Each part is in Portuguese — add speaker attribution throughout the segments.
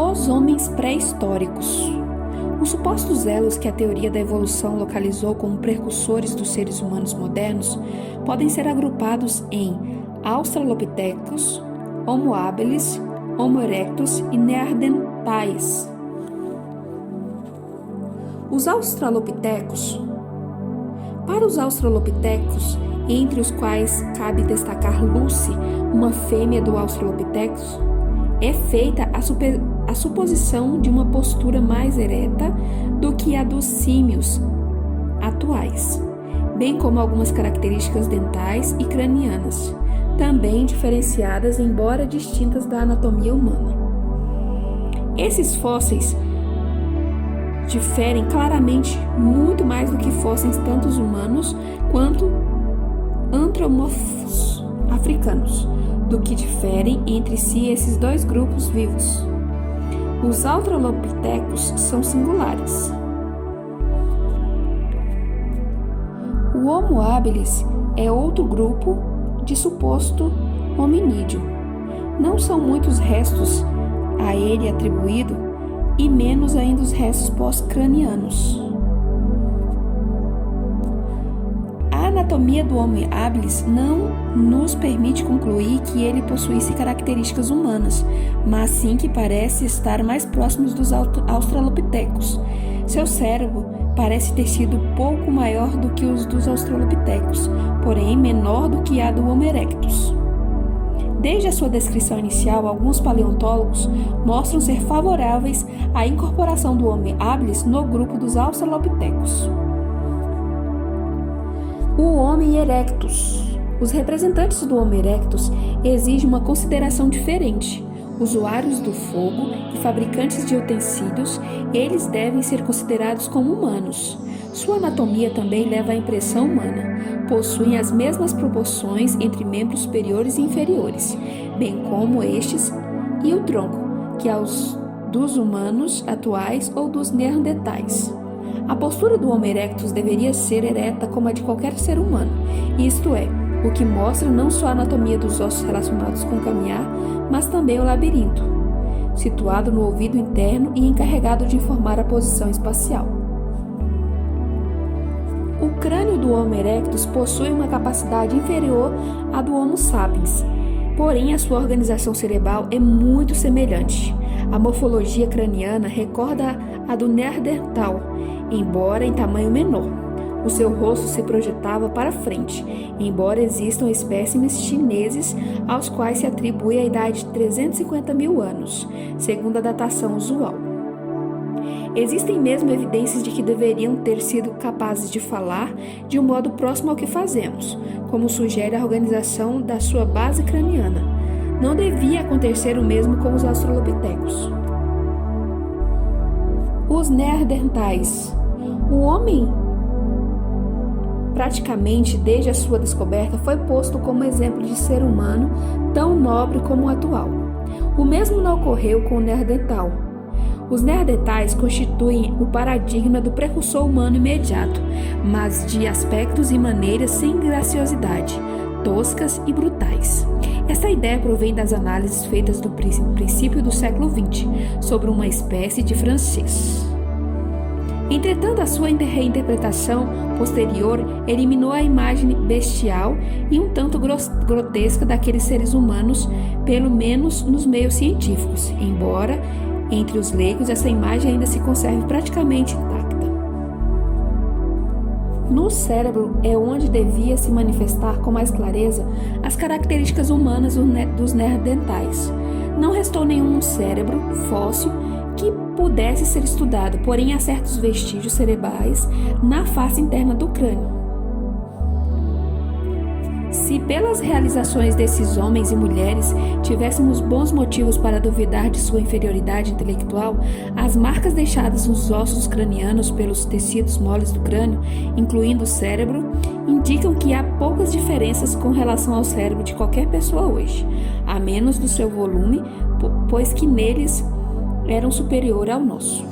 Speaker 1: Os homens pré-históricos. Os supostos elos que a teoria da evolução localizou como precursores dos seres humanos modernos podem ser agrupados em Australopithecus, Homo habilis, Homo erectus e Neandertais. Os Australopithecus. Para os Australopithecus, entre os quais cabe destacar Lucy, uma fêmea do Australopithecus, é feita a suposição de uma postura mais ereta do que a dos símios atuais, bem como algumas características dentais e cranianas, também diferenciadas, embora distintas da anatomia humana. Esses fósseis diferem claramente muito mais do que fósseis tanto humanos quanto antropomorfos africanos, do que diferem entre si esses dois grupos vivos. Os Australopithecus são singulares. O Homo habilis é outro grupo de suposto hominídeo. Não são muitos restos a ele atribuído e menos ainda os restos pós-cranianos. A anatomia do Homo habilis não nos permite concluir que ele possuísse características humanas, mas sim que parece estar mais próximo dos Australopithecus. Seu cérebro parece ter sido pouco maior do que os dos Australopithecus, porém menor do que a do Homo erectus. Desde a sua descrição inicial, alguns paleontólogos mostram ser favoráveis à incorporação do Homo habilis no grupo dos Australopithecus. O Homo erectus. Os representantes do Homo erectus exigem uma consideração diferente. Usuários do fogo e fabricantes de utensílios, eles devem ser considerados como humanos. Sua anatomia também leva à impressão humana. Possuem as mesmas proporções entre membros superiores e inferiores, bem como estes e o tronco, que aos dos humanos atuais ou dos neandertais. A postura do Homo erectus deveria ser ereta como a de qualquer ser humano, isto é, o que mostra não só a anatomia dos ossos relacionados com o caminhar, mas também o labirinto, situado no ouvido interno e encarregado de informar a posição espacial. O crânio do Homo erectus possui uma capacidade inferior à do Homo sapiens, porém a sua organização cerebral é muito semelhante. A morfologia craniana recorda a do Neandertal, embora em tamanho menor. O seu rosto se projetava para frente, embora existam espécimes chineses aos quais se atribui a idade de 350 mil anos, segundo a datação usual. Existem mesmo evidências de que deveriam ter sido capazes de falar de um modo próximo ao que fazemos, como sugere a organização da sua base craniana. Não devia acontecer o mesmo com os Australopithecus. Os Neandertais. O homem, praticamente desde a sua descoberta, foi posto como exemplo de ser humano tão nobre como o atual. O mesmo não ocorreu com o Neandertal. Os Neandertais constituem o paradigma do precursor humano imediato, mas de aspectos e maneiras sem graciosidade, toscas e brutais. Essa ideia provém das análises feitas no princípio do século XX sobre uma espécie de francês. Entretanto, a sua reinterpretação posterior eliminou a imagem bestial e um tanto grotesca daqueles seres humanos, pelo menos nos meios científicos, embora entre os leigos essa imagem ainda se conserve praticamente intacta. No cérebro é onde devia se manifestar com mais clareza as características humanas dos neandertais. Não restou nenhum cérebro fóssil que pudesse ser estudado, porém há certos vestígios cerebrais na face interna do crânio. Se pelas realizações desses homens e mulheres tivéssemos bons motivos para duvidar de sua inferioridade intelectual, as marcas deixadas nos ossos cranianos pelos tecidos moles do crânio, incluindo o cérebro, indicam que há poucas diferenças com relação ao cérebro de qualquer pessoa hoje, a menos do seu volume, pois que neles eram superior ao nosso.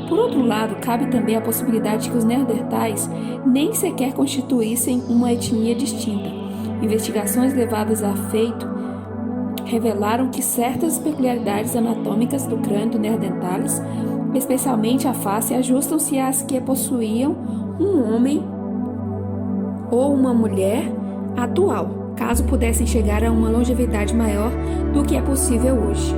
Speaker 1: Por outro lado, cabe também a possibilidade de que os neandertais nem sequer constituíssem uma etnia distinta. Investigações levadas a efeito revelaram que certas peculiaridades anatômicas do crânio do Neanderthalis, especialmente a face, ajustam-se às que possuíam um homem ou uma mulher atual, caso pudessem chegar a uma longevidade maior do que é possível hoje.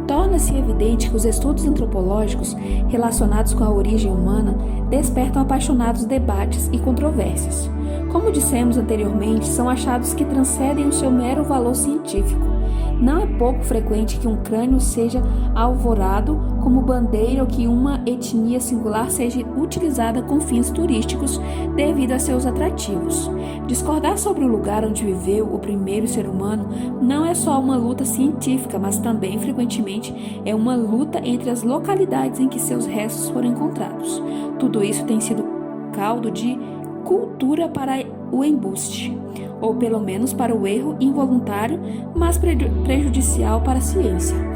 Speaker 1: Torna-se evidente que os estudos antropológicos relacionados com a origem humana despertam apaixonados debates e controvérsias. Como dissemos anteriormente, são achados que transcendem o seu mero valor científico. Não é pouco frequente que um crânio seja alvorado como bandeira ou que uma etnia singular seja utilizada com fins turísticos devido a seus atrativos. Discordar sobre o lugar onde viveu o primeiro ser humano não é só uma luta científica, mas também, frequentemente, é uma luta entre as localidades em que seus restos foram encontrados. Tudo isso tem sido caldo de cultura para o embuste, ou pelo menos para o erro involuntário, mas prejudicial para a ciência.